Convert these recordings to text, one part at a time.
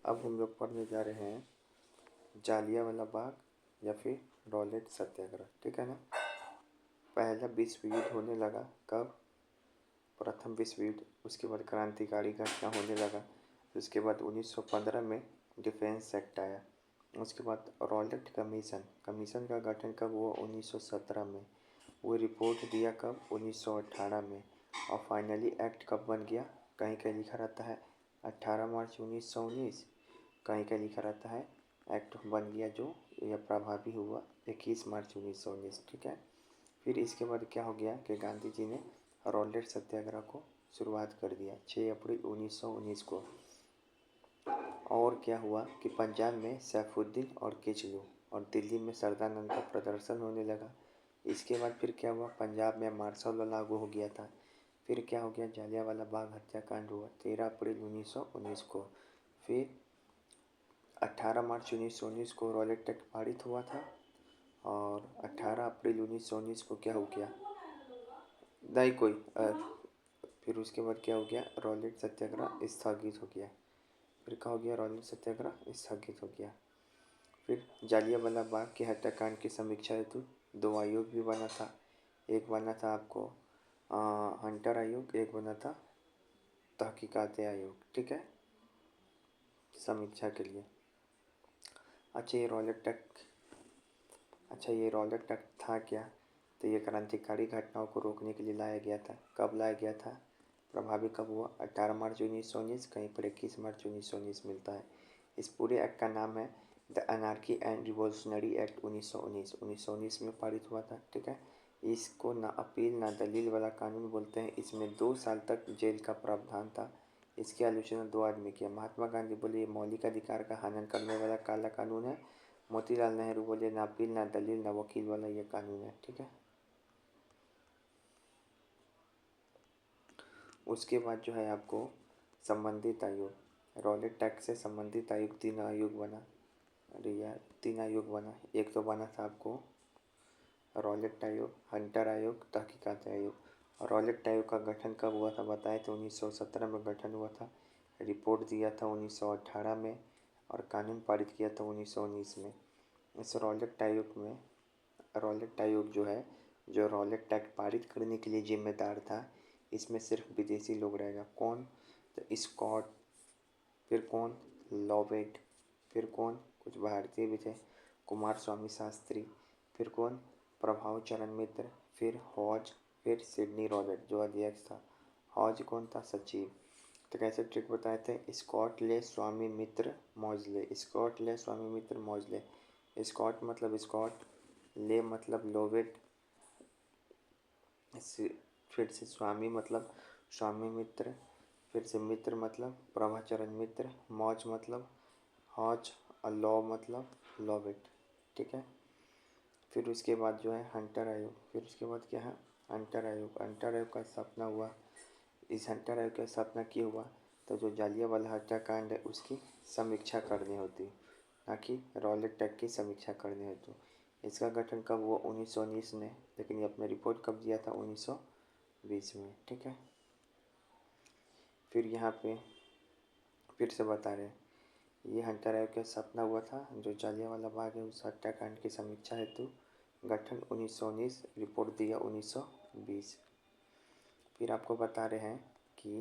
अब हम लोग पढ़ने जा रहे हैं जालियांवाला बाग या फिर रॉलेट सत्याग्रह। ठीक है ना। पहला विश्व युद्ध होने लगा कब? प्रथम विश्व युद्ध। उसके बाद क्रांतिकारी घटना होने लगा। उसके बाद 1915 में डिफेंस एक्ट आया। उसके बाद रॉलेट कमीशन कमीशन का गठन कब हुआ? 1917 में। वो रिपोर्ट दिया कब? 1918 में। और फाइनली एक्ट कब बन गया? कहीं कहीं लिखा रहता है 18 मार्च 1919, कहीं कहीं लिखा रहता है एक्ट बन गया जो यह प्रभावी हुआ 21 मार्च 1919। ठीक है। फिर इसके बाद क्या हो गया कि गांधी जी ने रॉलेट सत्याग्रह को शुरुआत कर दिया 6 अप्रैल 1919 को। और क्या हुआ कि पंजाब में सैफुद्दीन और किचलू और दिल्ली में सरदानंद का प्रदर्शन होने लगा। इसके बाद फिर क्या हुआ? पंजाब में मार्शल लॉ लागू हो गया था। फिर क्या हो गया? जालियांवाला बाग हत्याकांड हुआ 13 अप्रैल 1919 को। फिर 18 मार्च 1919 को रॉलेट एक्ट पारित हुआ था। और 18 अप्रैल 1919 को क्या हो गया? नहीं कोई फिर उसके बाद क्या हो गया? रॉलेट सत्याग्रह स्थगित हो गया। फिर क्या हो गया? रॉलेट सत्याग्रह स्थगित हो गया। फिर जालियांवाला बाग के हत्याकांड की समीक्षा हेतु 2 आयोग भी बना था। एक बना था आपको हंटर आयोग, एक बना था तहकीकात आयोग। ठीक है, समीक्षा के लिए। अच्छा ये रॉलेट एक्ट था क्या? तो ये क्रांतिकारी घटनाओं को रोकने के लिए लाया गया था। कब लाया गया था? प्रभावी कब हुआ? 18 मार्च 1919, कहीं पर 21 मार्च 1919 मिलता है। इस पूरे एक्ट का नाम है the anarchy and revolutionary act 1919। 1919 में पारित हुआ था। ठीक है। इसको ना अपील ना दलील वाला कानून बोलते हैं। इसमें 2 साल तक जेल का प्रावधान था। इसकी आलोचना 2 आदमी किया। महात्मा गांधी बोले ये मौलिक अधिकार का हनन करने वाला काला कानून है। मोतीलाल नेहरू बोले ना अपील ना दलील ना वकील वाला ये कानून है। ठीक है। उसके बाद जो है आपको संबंधित आयोग, रॉलेट एक्ट से संबंधित आयोग 3 आयोग बना। अरे यार 3 आयोग बना। एक तो बना था आपको रॉलेट आयोग, हंटर आयोग, तहकीकात आयोग। रॉलेट आयोग का गठन कब हुआ था बताए तो 1917 में गठन हुआ था। रिपोर्ट दिया था 1918 में और कानून पारित किया था 1919 में। इस रॉलेट आयोग जो है, जो रॉलेट एक्ट पारित करने के लिए जिम्मेदार था, इसमें सिर्फ विदेशी लोग रहेगा। कौन? तो स्कॉट, फिर कौन? लॉवेट, फिर कौन? कुछ भारतीय भी थे, कुमार स्वामी शास्त्री, फिर कौन? प्रभाव चरण मित्र, फिर हॉज, फिर सिडनी रॉलेट जो अध्यक्ष था। हॉज कौन था? सचिव। तो कैसे ट्रिक बताए थे? स्कॉट ले स्वामी मित्र मौजले, स्कॉट ले स्वामी मित्र मौजले। स्कॉट मतलब स्कॉट, ले मतलब लोवेट, फिर से स्वामी मतलब स्वामी मित्र, फिर से मित्र मतलब प्रभाचरण मित्र, मौज मतलब हॉज और लॉ मतलब लॉवेट। ठीक है। फिर उसके बाद जो है हंटर आयोग। फिर उसके बाद क्या है? हंटर आयोग। हंटर आयोग का स्थापना हुआ। इस हंटर आयोग की स्थापना क्यों हुआ? तो जो जालियांवाला हत्याकांड है उसकी समीक्षा करनी होती, ना कि रॉलेट एक्ट की समीक्षा करनी होती। इसका गठन कब हुआ? 1919 में, लेकिन ये अपने रिपोर्ट कब दिया था? 1920 में। ठीक है। फिर यहाँ पे फिर से बता रहे हैं ये हंटर आयोग का स्थापना हुआ था। जो जालियांवाला बाग है उस हत्याकांड की समीक्षा हेतु गठन 1919, रिपोर्ट दिया 1920। फिर आपको बता रहे हैं कि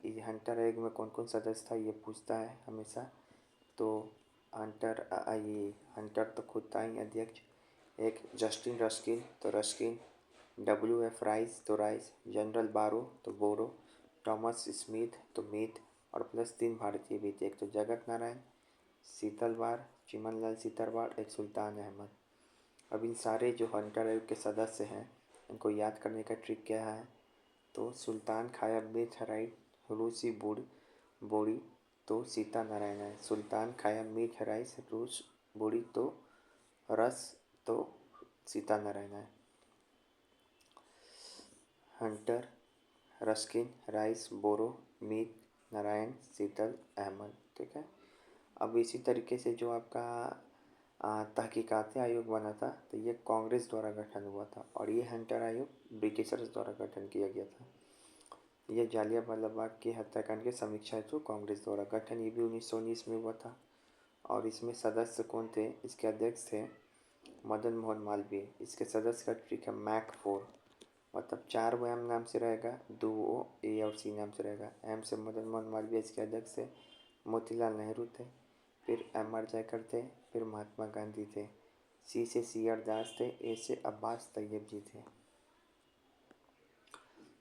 ये हंटर आयोग में कौन कौन सदस्य था ये पूछता है हमेशा। तो ये हंटर तो खुद था ही अध्यक्ष। एक जस्टिन रस्किन तो रस्किन, WF राइस तो राइस, जनरल बारो तो बोरो, थॉमस स्मिथ तो मीथ, और प्लस 3 भारतीय भी थे। एक तो जगत नारायण, सीतलवाड़, चिमनलाल सीतलवाड़, एक सुल्तान अहमद। अब इन सारे जो हंटर आयोग के सदस्य हैं इनको याद करने का ट्रिक क्या है? तो सुल्तान खाया मीठ राइट रूसी बोड़ी तो सीता नारायण है। सुल्तान खाया मीठ राइस रूस बोड़ी तो रस तो सीता नारायण है। हंटर, रस्किन, राइस, बोरो, मीत, नारायण, शीतल, अहमद। ठीक है। अब इसी तरीके से जो आपका तहकीकात आयोग बना था तो ये कांग्रेस द्वारा गठन हुआ था और ये हंटर आयोग ब्रिटिशर्स द्वारा गठन किया गया था। यह जालियांवाला बाग की हत्याकांड की समीक्षा हेतु कांग्रेस द्वारा गठन, ये भी 1919 में हुआ था। और इसमें सदस्य कौन थे? इसके अध्यक्ष थे मदन मोहन मालवीय। इसके सदस्य का ट्रिक है मैक 4, मतलब 4 वो एम नाम से रहेगा, 2 वो ए और सी नाम से रहेगा। एम से मदन मोहन मालवीय इसके अध्यक्ष थे, मोतीलाल नेहरू थे, फिर एम आर जयकर थे, फिर महात्मा गांधी थे, सी से सी आर दास थे, ए से अब्बास तैयब जी थे।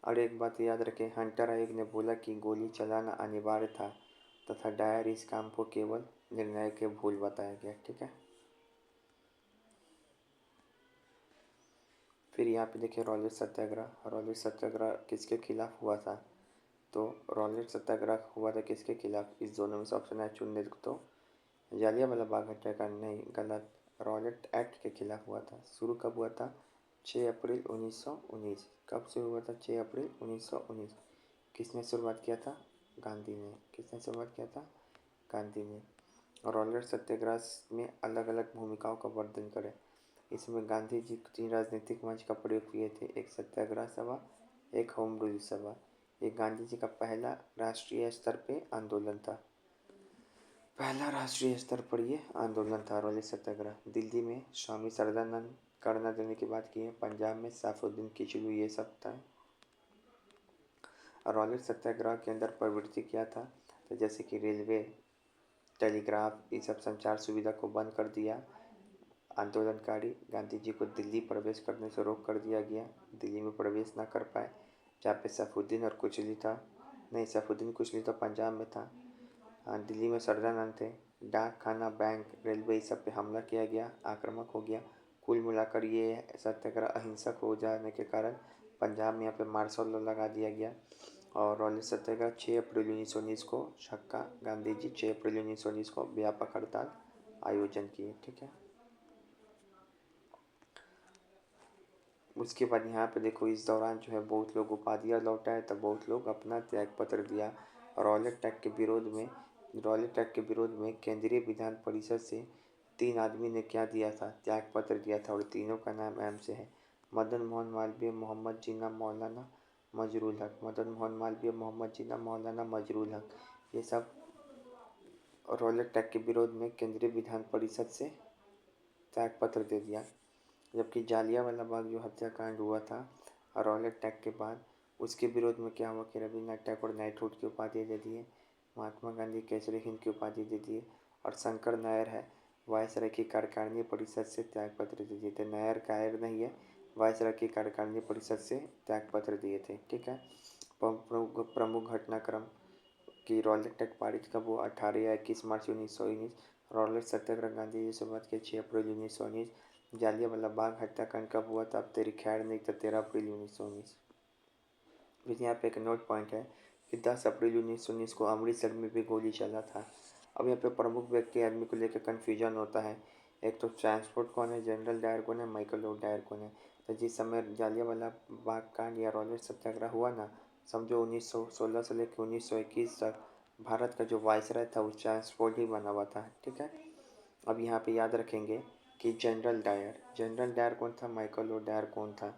और एक बात याद रखें, हंटर आयोग ने बोला कि गोली चलाना अनिवार्य था तथा डायर इस काम को केवल निर्णय के भूल बताया गया। ठीक है। फिर यहाँ पे देखिए रॉलेट सत्याग्रह। रॉलेट सत्याग्रह किसके खिलाफ हुआ था? तो रॉलेट सत्याग्रह हुआ था किसके खिलाफ? इस दोनों में से ऑप्शन है चुनने तो जालियांवाला बाग हत्याकांड नहीं, गलत। रॉलेट एक्ट के खिलाफ हुआ था। शुरू कब हुआ था? 6 अप्रैल 1919। कब से हुआ था? 6 अप्रैल 1919। किसने शुरुआत किया था? गांधी ने। किसने शुरुआत किया था? गांधी ने। रॉलेट सत्याग्रह में अलग अलग भूमिकाओं का वर्णन करें। इसमें गांधी जी 3 राजनीतिक मंच का प्रयोग किए थे, एक सत्याग्रह सभा, एक होम रूल सभा। ये गांधी जी का पहला राष्ट्रीय स्तर पे आंदोलन था। पहला राष्ट्रीय स्तर पर ये आंदोलन था रॉलेट सत्याग्रह। दिल्ली में स्वामी सरदानंद करना देने की बात की है, पंजाब में सैफुद्दीन किचलू, ये सब था। रॉलेट सत्याग्रह के अंदर प्रवृत्ति क्या था? तो जैसे कि रेलवे, टेलीग्राफ, ये सब संचार सुविधा को बंद कर दिया। आंदोलनकारी गांधी जी को दिल्ली प्रवेश करने से रोक कर दिया गया, दिल्ली में प्रवेश ना कर पाए। जहाँ पे सैफुद्दीन और कुचली था, नहीं सैफुद्दीन कुचली तो पंजाब में था, हाँ दिल्ली में सरदानंद थे। डाक खाना, बैंक, रेलवे, इस सब पे हमला किया गया, आक्रामक हो गया। कुल मिलाकर ये सत्याग्रह अहिंसक हो जाने के कारण पंजाब में यहाँ पे मार्शल लॉ लगा दिया गया। और रॉलेट सत्याग्रह 6 अप्रैल 1919 को छक्का, गांधी जी 6 अप्रैल 1919 को व्यापक हड़ताल आयोजन किए। ठीक है। उसके बाद यहाँ पे देखो, इस दौरान जो है बहुत लोग उपाधियाँ लौटाए, तब बहुत लोग अपना त्याग पत्र दिया। रॉलेट एक्ट के विरोध में केंद्रीय विधान परिषद से 3 आदमी ने क्या दिया था? त्याग पत्र दिया था। और तीनों का नाम एम से है, मदन मोहन मालवीय, मोहम्मद जिन्ना, मौलाना मजरूल हक। मदन मोहन मालवीय, मोहम्मद जिन्ना, मौलाना मजरूल हक, ये सब रॉलेट एक्ट के विरोध में केंद्रीय विधान परिषद से त्याग पत्र दे दिया। जबकि जालियांवाला बाग जो हत्याकांड हुआ था रॉलेट एक्ट के बाद, उसके विरोध में क्या हुआ कि रविन्द्रनाथ टैगोर नाइटहुड की उपाधि दे दिए, महात्मा गांधी केसरी हिंद की उपाधि दे दिए, और शंकर नायर है वायसराय की कार्यकारिणी परिषद से त्याग पत्र दे दिए थे। नायर कायर नहीं है, वायसराय की कार्यकारिणी परिषद से त्याग पत्र दिए थे। ठीक है। प्रमुख घटनाक्रम कि रॉलेट एक्ट पारित कब हुआ? 18 या 21 मार्च 1919। रॉलेट सत्याग्रह गांधी जी शुरुआत के 6 अप्रैल 1919। जालियांवाला बाग हत्याकांड कब हुआ था? अब तेरी खैर नहीं तो 13 अप्रैल 1919। फिर यहाँ पे एक नोट पॉइंट है कि 10 अप्रैल 1919 को अमृतसर में भी गोली चला था। अब यहाँ पे प्रमुख व्यक्ति आदमी को लेकर कन्फ्यूजन होता है। एक तो ट्रांसपोर्ट कौन है, जनरल डायर कौन है, माइकल लॉर्ड डायर कौन है। तो जिस समय जालियांवाला बाग कांड या रॉलेट सत्याग्रह हुआ ना, समझो 1916 से लेकर 1921 तक भारत का जो वायसराय था वो ट्रांसपोर्ट ही बना हुआ था। ठीक है। अब यहाँ पे याद रखेंगे कि जनरल डायर कौन था, माइकल लॉर्ड डायर कौन था।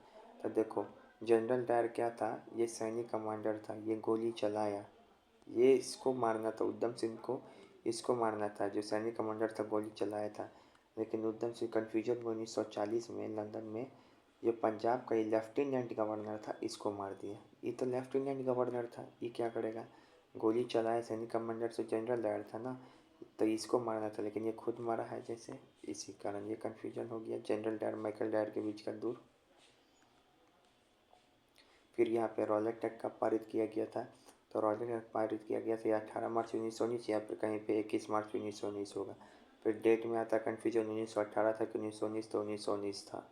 तो देखो, जनरल डायर क्या था? ये सैनिक कमांडर था, ये गोली चलाया, ये इसको मारना था, उधम सिंह को इसको मारना था, जो सैनिक कमांडर था गोली चलाया था। लेकिन उधम सिंह कन्फ्यूजन में 1940 में लंदन में ये पंजाब का ये लेफ्टिनेंट गवर्नर था, इसको मार दिया। ये तो लेफ्टिनेंट गवर्नर था, ये क्या करेगा? गोली चलाया, सैनिक कमांडर से जनरल डायर था ना, तो इसको मारना था, लेकिन ये खुद मारा है जैसे, इसी कारण ये कन्फ्यूजन हो गया जनरल डायर माइकल डायर के बीच का दूर। फिर यहाँ पे रॉलेट एक्ट कब पारित किया गया था? तो रॉलेट एक्ट पारित किया गया था या 18 मार्च 1919 या फिर कहीं पे 21 मार्च 1919 होगा। फिर डेट में आता कन्फ्यूजन, 1918 था कि 1919, तो 1919 था।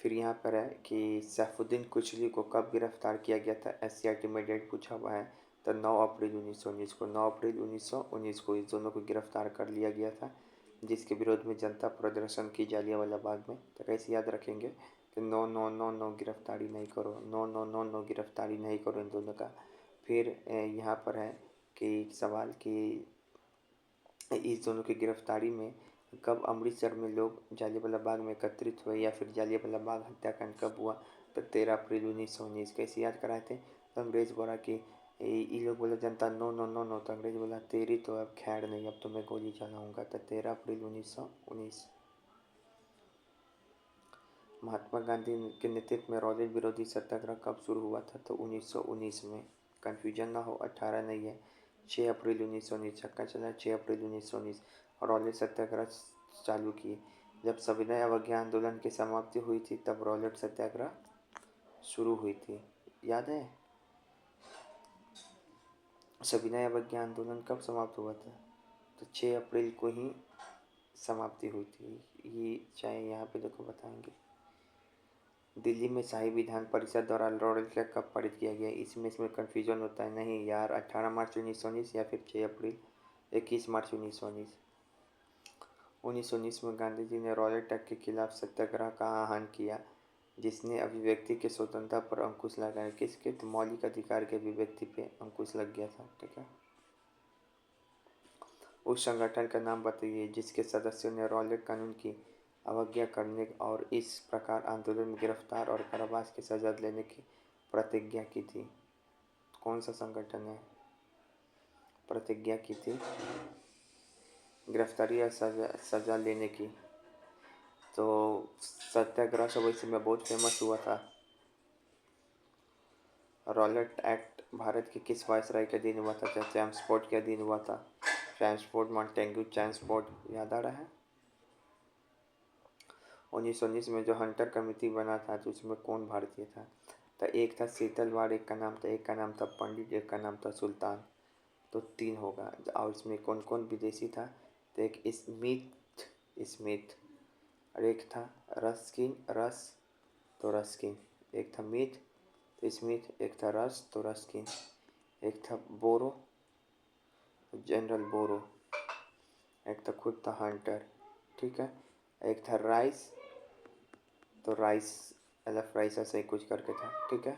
फिर यहाँ पर है कि सैफुद्दीन कुचली को कब गिरफ्तार किया गया था? SCRT में डेट पूछा हुआ है, तो 9 अप्रैल 1919 को, 9 अप्रैल 1919 को इस दोनों को गिरफ्तार कर लिया गया था, जिसके विरोध में जनता प्रदर्शन की जालियांवाला बाग में। तो कैसे याद रखेंगे कि 9 गिरफ्तारी नहीं करो, 9 गिरफ्तारी नहीं करो इन दोनों का। फिर यहाँ पर है कि सवाल कि इस दोनों की गिरफ्तारी में कब अमृतसर में लोग जालियांवाला बाग में एकत्रित हुए, या फिर जालियांवाला बाग हत्याकांड कब हुआ? तो 13 अप्रैल 1919 कैसे याद कराए थे? तो अंग्रेज बोला कि ये लोग बोले जनता नो नो नो नो, तो अंग्रेज बोला तेरी तो अब खैर नहीं, अब तो मैं गोली चलाऊंगा। तो 13 अप्रैल 1919। महात्मा गांधी के नेतृत्व में रॉलेट विरोधी सत्याग्रह कब शुरू हुआ था? तो 1919 में। कन्फ्यूजन ना हो, 18 नहीं है, 6 अप्रैल 1919। छक्का चला, 6 अप्रैल 1919 रॉलेट सत्याग्रह चालू किए। जब सविनय अवज्ञा आंदोलन की समाप्ति हुई थी तब रॉलेट सत्याग्रह शुरू हुई थी, याद है? सविनय अवज्ञा आंदोलन कब समाप्त हुआ था? तो 6 अप्रैल को ही समाप्ति हुई थी। ये चाहे यहाँ पे देखो बताएंगे। दिल्ली में शाही विधान परिषद द्वारा रॉलेट एक्ट कब पारित किया गया? इसमें कन्फ्यूजन होता है। नहीं यार, 18 मार्च 1919 या फिर 6 अप्रैल 21 मार्च 1919। 1919 में गांधी जी ने रॉलेट एक्ट के खिलाफ सत्याग्रह का आह्वान किया, जिसने अभिव्यक्ति के स्वतंत्रता पर अंकुश लगाया। किसके? तो मौलिक अधिकार के अभिव्यक्ति पे अंकुश लग गया था। ठीक है। उस संगठन का नाम बताइए जिसके सदस्यों ने रॉलेट कानून की अवज्ञा करने और इस प्रकार आंदोलन में गिरफ्तार और कारावास की सजा लेने की प्रतिज्ञा की थी। कौन सा संगठन है प्रतिज्ञा की थी गिरफ्तारी या सजा लेने की? तो सत्याग्रह सब इस समय बहुत फेमस हुआ था। रॉलेट एक्ट भारत के किस वायसराय के अधीन हुआ था? क्या चैम्सफोर्ड के अधीन हुआ था? चैम्सफोर्ड, मॉन्टेग्यू चैम्सफोर्ड, याद आ रहा है? 1919 में जो हंटर कमेटी बना था तो उसमें कौन भारतीय था? तो एक था शीतलवाड़, एक का नाम था, एक का नाम था पंडित, एक का नाम था सुल्तान। तो 3 होगा। और इसमें कौन कौन विदेशी था? तो एक स्मिथ और एक था रस तो रस्किन। एक था मीथ तो स्मिथ, एक था रस तो रस्किन, एक था बोरो तो जनरल बोरो, एक था खुद था हंटर। ठीक है। एक था राइस तो राइस, एलफ राइस ऐसे ही कुछ करके था। ठीक है।